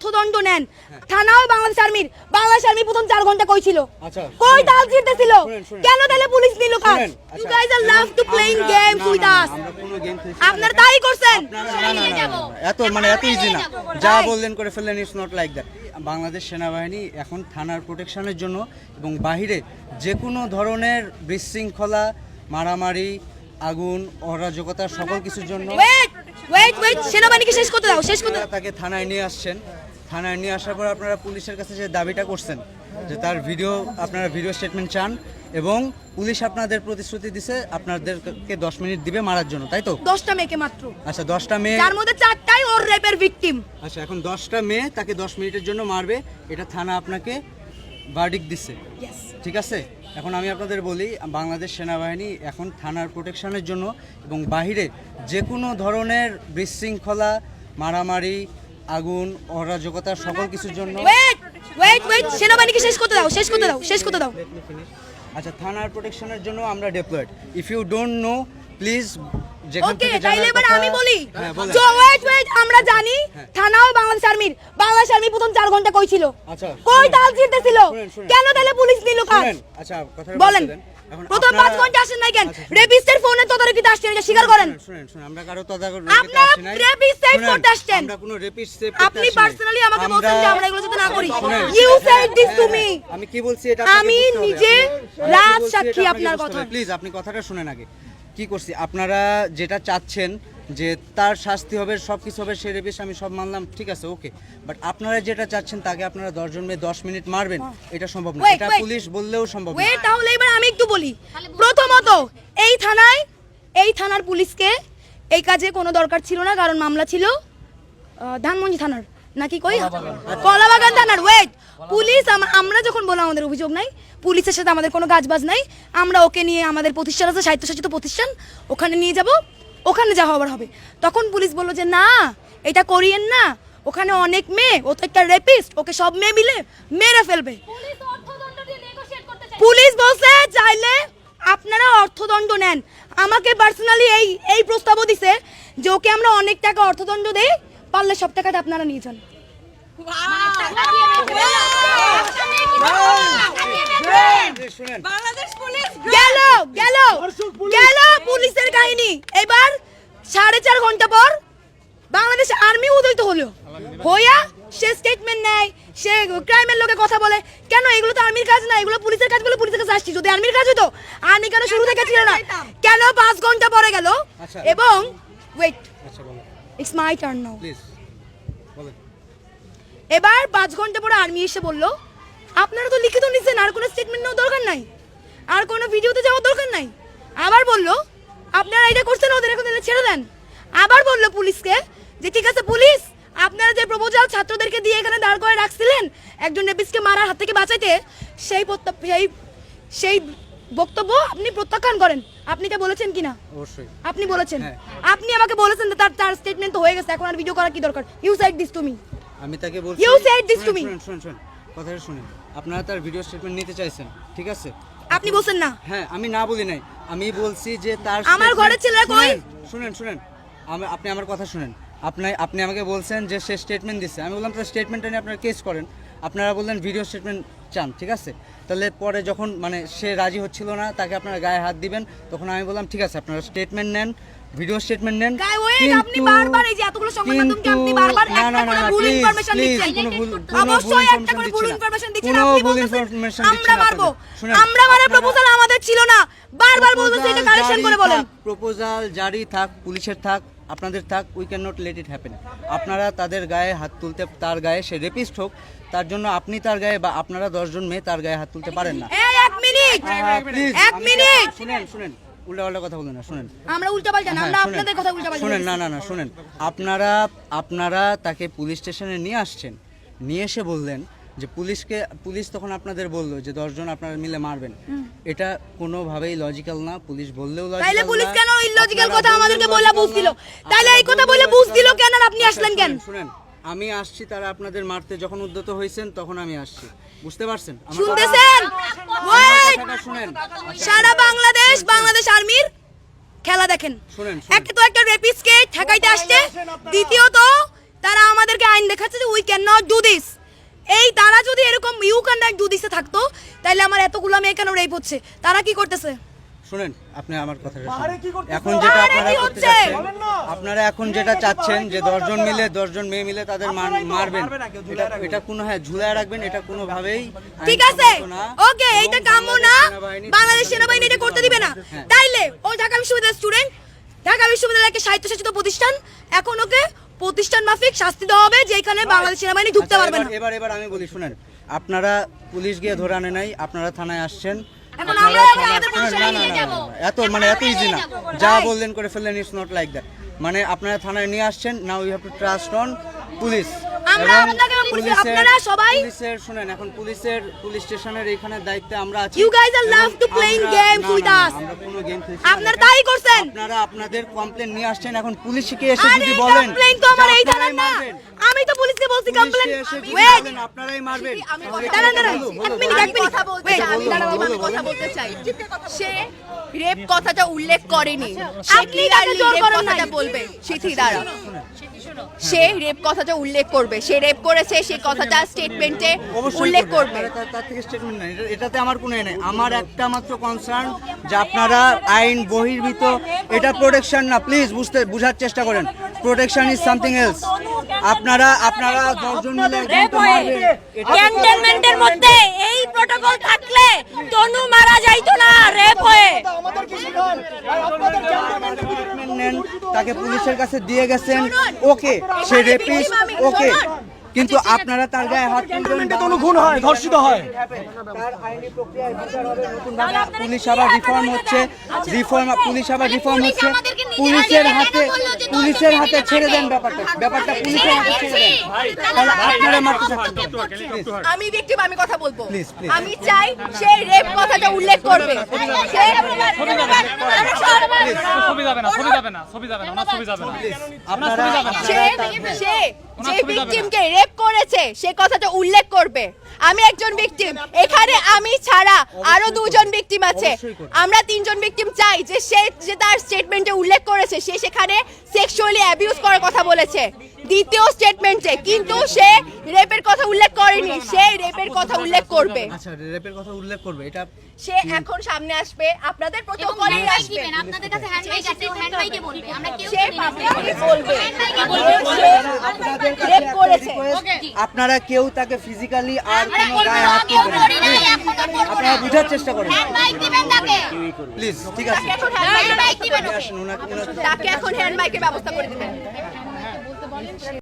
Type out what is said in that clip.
অর্থদণ্ড নেন, থানাও বাংলাদেশ আর্মি প্রথম 4 ঘন্টা কই ছিল? কই তাল জিততেছিল? কেন তাহলে পুলিশ নিল কাজ? You guys are love to playing games with us. আপনারা তাই করছেন। এত ইজি না, যা বললেন করে ফেললেন, it's not like that. Bangladesh সেনাবাহিনী এখন থানার প্রোটেকশনের জন্য এবং বাহিরে যে কোনো ধরনের বিশৃঙ্খলা, মারামারি, আগুন, অরাজকতা সকল কিছুর জন্য ওয়েট সেনাবাহিনীকে শেষ করতে দাও। তাকে থানায় নিয়ে আসছেন। থানায় নিয়ে আসার পর আপনারা পুলিশের কাছে যে দাবিটা করছেন যে তার আপনারা ভিডিও স্টেটমেন্ট চান এবং পুলিশ আপনাদের প্রতিশ্রুতি দিছে আপনাদেরকে 10 মিনিট দিবে মারার জন্য, তাই তো? 10টা মেয়েকে মাত্র। আচ্ছা, 10টা মেয়ে, যার মধ্যে 4টাই ওর রেপের ভিকটিম। আচ্ছা, এখন 10টা মেয়ে তাকে 10 মিনিটের জন্য মারবে, এটা থানা আপনাকে ভার্ডিক্ট দিচ্ছে, ঠিক আছে? এখন আমি আপনাদের বলি, বাংলাদেশ সেনাবাহিনী এখন থানার প্রোটেকশনের জন্য এবং বাহিরে যে কোনো ধরনের বিশৃঙ্খলা, মারামারি, আগুন, অরাজকতা সকল কিছুর জন্য ওয়েট সেনাবাহিনীকে শেষ করতে দাও। আচ্ছা, থানার প্রোটেকশনের জন্য আমরা deployed. If you don't know please okay, তাইলে এবার আমি বলি। ওয়েট আমরা জানি থানাও বাংলাদেশ আর্মি প্রথম 4 ঘন্টা কই ছিল? কই তাল জিততেছিল? কেন তাহলে পুলিশ নিল কাজ? আচ্ছা, কথা বলেন। প্রথম 5 ঘন্টা আসেন নাই কেন? রেপিস্টের ফোনে তদারকিতে আসছেন, এটা স্বীকার করেন। শুনেন, আমরা কারো তদারকিতে আসি নাই। রেপিস্ট সেভ করতে আসছেন। আমরা কোনো রেপিস্ট সেভ করতে আসি আপনি নাই। পার্সোনালি আমাকে বলছেন যে আমরা এগুলো যাতে না করি। You said this to me. আমি কি বলছি এটা আমি নিজে রাত সাক্ষী আপনার কথা। প্লিজ আপনি কথাটা শুনেন আগে। কি করছি, আপনারা যেটা চাচ্ছেন যে তার শাস্তি হবে, সব কিছু হবে, সে রেপিস্ট, আমি সব মানলাম, ঠিক আছে, ওকে। বাট আপনারা যেটা চাচ্ছেন তাকে আপনারা 10 জন মেয়ে 10 মিনিট মারবেন, এটা সম্ভব না। এটা পুলিশ বললেও সম্ভব না। তাহলে এবার আমি একটু বলি। প্রথমত এই থানার পুলিশকে এই কাজে কোনো দরকার ছিল না, কারণ মামলা ছিল ধানমন্ডি থানার নাকি কলাবাগান থানার। পুলিশ আমরা যখন বললাম আমাদের অভিযোগ নাই, পুলিশের সাথে আমাদের কোনো কাজবাজ নাই, আমরা ওকে নিয়ে আমাদের প্রতিষ্ঠান আছে, স্বায়ত্তশাসিত প্রতিষ্ঠান, ওখানে নিয়ে যাব, ওখানে যা হবার হবে। তখন পুলিশ বলল যে না, এটা করিয়েন না, ওখানে অনেক মেয়ে, ও তো একটা রেপিস্ট, ওকে সব মেয়ে মিলে মেরে ফেলবে। পুলিশ বলছে চাইলে আপনারা অর্থদণ্ড নেন। আমাকে পার্সোনালি এই প্রস্তাবও দিছে যে ওকে আমরা অনেক টাকা অর্থদণ্ড দেই, পারলে সব টাকাটা আপনারা নিয়ে যান। গেল পুলিশের কাহিনী। এবার 4.5 ঘন্টা পর বাংলাদেশ আর্মি উদয়িত হলো, হইয়া সে স্টেটমেন্ট নেয়, সে ক্রাইমের লোকে কথা বলে। কেন? এগুলো তো আর্মির কাজ না, এগুলো পুলিশের কাজ বলে পুলিশের কাছে আসছি। যদি আর্মির কাজ হতো, আর্মি কেন শুরু থেকে ছিল না? কেন 5 ঘন্টা পরে গেল? এবং ইটস মাই টার্ন নাও। এবার 5 ঘন্টা পরে আর্মি এসে বলল আপনারা তো লিখিত নিছেন, আর কোনো স্টেটমেন্ট নেওয়ার দরকার নাই, আর কোনো ভিডিওতে যাওয়ার দরকার নাই। আবার বলল আপনারা এটা করছেন, ওদের এখন ছেড়ে দেন। আবার বলল পুলিশকে যে ঠিক আছে পুলিশ, আপনারা যে প্রপোজাল ছাত্রদেরকে দিয়ে এখানে দাঁড় করে রাখছিলেন একজন রেপিস্টকে মারার হাত থেকে বাঁচাইতে, সেই বক্তব্য আপনি প্রত্যাখ্যান করেন। আপনি এটা বলেছেন কিনা? অবশ্যই আপনি বলেছেন। আপনি আমাকে বলেছেন তার স্টেটমেন্ট তো হয়ে গেছে, এখন আর ভিডিও করার কি দরকার? You said this to me. আমি তাকে বলছি, you said this to me. শুনুন, কথাটা শুনুন। আপনারা তার ভিডিও স্টেটমেন্ট নিতে চাইছেন, ঠিক আছে? আপনি বলছেন না। হ্যাঁ, আমি না বলি নাই, আমি বলছি যে তার আমার ঘরে ছেলেরা কই? শুনেন, আপনি আমার কথা শুনেন। আপনি আমাকে বলছেন যে সে স্টেটমেন্ট দিচ্ছে, আমি বললাম তার স্টেটমেন্টটা নিয়ে আপনারা কেস করেন। আপনারা বললেন ভিডিও স্টেটমেন্ট চান, ঠিক আছে? তাহলে পরে যখন সে রাজি হচ্ছিল না, তাকে আপনারা গায়ে হাত দিবেন, তখন আমি বললাম ঠিক আছে আপনারা স্টেটমেন্ট নেন, ভিডিও স্টেটমেন্ট নেন। আপনি বারবার এই যে এতগুলো সংবাদ মাধ্যমকে আপনি বারবার একটা করে ভুল ইনফরমেশন দিচ্ছেন। অবশ্যই একটা করে ভুল ইনফরমেশন দিচ্ছেন। আপনি বলছেন আমরা মারবো, আমরা মারার প্রপোজাল আমাদের ছিল না, বারবার বলতেছে এটা কারেকশন করে বলেন। প্রপোজাল জারি থাক, পুলিশের থাক, আপনাদের থাক, we can not let it happen. আপনারা তাদের গায়ে হাত তুলতে, তার গায়ে সে রেপিস্ট হোক, তার জন্য আপনি তার গায়ে বা আপনারা 10 জন মেয়ে তার গায়ে হাত তুলতে পারেন না। এক মিনিট শুনেন, উল্টাপাল্টা কথা বলেন না, শুনেন। আমরা উল্টাপাল্টা না, আমরা আপনাদের কথা উল্টাপাল্টা শুনেন। না, শুনেন। আপনারা তাকে পুলিশ স্টেশনে নিয়ে আসছেন, নিয়ে এসে বললেন যে পুলিশ তখন আপনাদের বললো যে 10 জন আপনারা মিলে মারবেন। এটা কোনোভাবেই লজিক্যাল না। পুলিশ বললেও লজিক্যাল না। তাইলে পুলিশ কেন ইললজিক্যাল কথা আমাদেরকে বলে বুঝ দিল? তাইলে এই কথা বলে বুঝ দিল কেন? আর আপনি আসলেন কেন? শুনেন, আমি আসছি, তারা আপনাদের মারতে যখন উদ্যত হয়েছেন তখন আমি আসছি, বুঝতে পারছেন? শুনতেছেন? শুনেন, সারা বাংলাদেশ আর্মির খেলা দেখেন। একটা তো একটা রেপিস্টকে ঠেকাইতে আসছে, দ্বিতীয়ত তারা আমাদেরকে আইন দেখাচ্ছে যে we can not do this. এই তারা যদি এরকম ইউ ক্যান নট ডু দিসে থাকতো তাহলে আমার এতগুলো মেয়ে কেন রেপ হচ্ছে? তারা কি করতেছে? শুনেন, আপনি আমার কথাটা শুনুন। এখন যেটা আপনারা করতে চাচ্ছেন, আপনারা এখন যেটা চাচ্ছেন যে 10 জন মিলে 10 জন মেয়ে মিলে তাদের মারবেন, এটা কোনো ঝুলায় রাখবেন, এটা কোনোভাবেই ঠিক আছে, ওকে, এইটা কাম্য না। বাংলাদেশ সেনাবাহিনী এটা করতে দিবে না। তাইলে ও ঢাকা বিশ্ববিদ্যালয়ের স্টুডেন্ট, ঢাকা বিশ্ববিদ্যালয়ের একটা স্বায়ত্তশাসিত প্রতিষ্ঠান, এখন ওকে প্রতিষ্ঠান মাফিক শাস্তি দেওয়া হবে যে এখানে বাংলাদেশ সেনাবাহিনী ঢুকতে পারবে না। এবার আমি বলি, শুনেন, আপনারা পুলিশ গিয়ে ধরে আনে নাই, আপনারা থানায় আসছেন। এখন আমরা আমাদের প্রতিষ্ঠানে নিয়ে যাব। এত ইজি না, যা বললেন করে ফেললেন, ইটস নট লাইক দ্যাট। মানে আপনারা থানায় নিয়ে আসছেন, now you have to trust on police. আমরা আপনাকে আপনারা সবাই পুলিশের, শুনেন, এখন পুলিশ স্টেশনের এখানে দায়িত্বে আমরা আছি। You guys are love to playing games with us. আমরা কোনো গেম খেলছি না। আপনারা তাই করছেন। আপনারা আপনাদের কমপ্লেইন নিয়ে আসছেন, এখন পুলিশকে এসে যদি বলেন কমপ্লেইন তো আমার এই থানার না, আমি তো পুলিশকে বলছি কমপ্লেইন। ওয়েট, আপনারাই মারবেন। দাঁড়ান এক মিনিট ওয়েট, আমি কথা বলতে চাই। সে রেপ কথাটা উল্লেখ করেনি, আপনি তাকে জোর করেন নাই। কথাটা বলবে সিথি দ্বারা, সে রেপ কথাটা উল্লেখ করবে, সে রেপ করেছে সেই কথাটা স্টেটমেন্টে উল্লেখ করবে। তার থেকে স্টেটমেন্ট নাই, এটাতে আমার কোনো নাই। আমার একটা মাত্র কনসার্ন যে আপনারা আইন বহির্ভূত, এটা প্রোটেকশন না, প্লিজ বুঝার চেষ্টা করেন। Protection is something else. আপনারা 10 জন মিলে একজনকে মারবেন, ক্যান্টনমেন্টের মধ্যে এই প্রোটোকল থাকলে তনু মারা যাইতো না রেপ হয়ে। নেন, তাকে পুলিশের কাছে দিয়ে গেছেন, ওকে, সে রেপিস্ট, ওকে, কিন্তু আপনারা তার গায়ে হাত তুলবেন, তনু খুন হয়, ধর্ষিত হয়। তার আইনি প্রক্রিয়ায় বিচার হবে নতুনভাবে। পুলিশ আবার রিফর্ম হচ্ছে, পুলিশ আবার রিফর্ম হচ্ছে। পুলিশের হাতে ছেড়ে দেন ব্যাপারটা পুলিশের হাতে ছেড়ে দেন। তাহলে আপনারা মারতে চাচ্ছেন। আমি ভিকটিম, আমি কথা বলবো। Please, please. আমি চাই সে রেপ কথাটা উল্লেখ করবে। সে যে ভিকটিমকে রেপ করেছে সে কথাটা উল্লেখ করবে। আমি একজন ভিকটিম, এখানে আমি ছাড়া আরো 2 জন ভিকটিম আছে। আমরা 3 জন ভিকটিম চাই যে সে যে তার স্টেটমেন্টে উল্লেখ করেছে সে সেখানে সেক্সুয়ালি অ্যাবিউজ করার কথা বলেছে দ্বিতীয় স্টেটমেন্টে, কিন্তু সে রেপের কথা উল্লেখ করেনি। সে রেপের কথা উল্লেখ করবে। আচ্ছা, রেপের কথা উল্লেখ করবে, এটা সে এখন সামনে আসবে, আপনাদের প্রটোকলে আসবে। আপনাদের কাছে হ্যান্ড মাইক আছে, হ্যান্ড মাইকে বলবে। আমরা কেউ সে পাবলিকলি বলবে আপনাদের কাছে রেপ একটা করেছে। request, আপনারা কেউ তাকে ফিজিক্যালি আর কোনো গায়ে হাত তুলবেন না। আপনারা বুঝার চেষ্টা করেন, হ্যান্ড মাইক দিবেন তাকে। প্লিজ। ঠিক আছে, এখন হ্যান্ড মাইক মাইক দিবেন ওকে। আসুন, ওনাকে তাকে এখন হ্যান্ড মাইকের ব্যবস্থা করে দিবেন।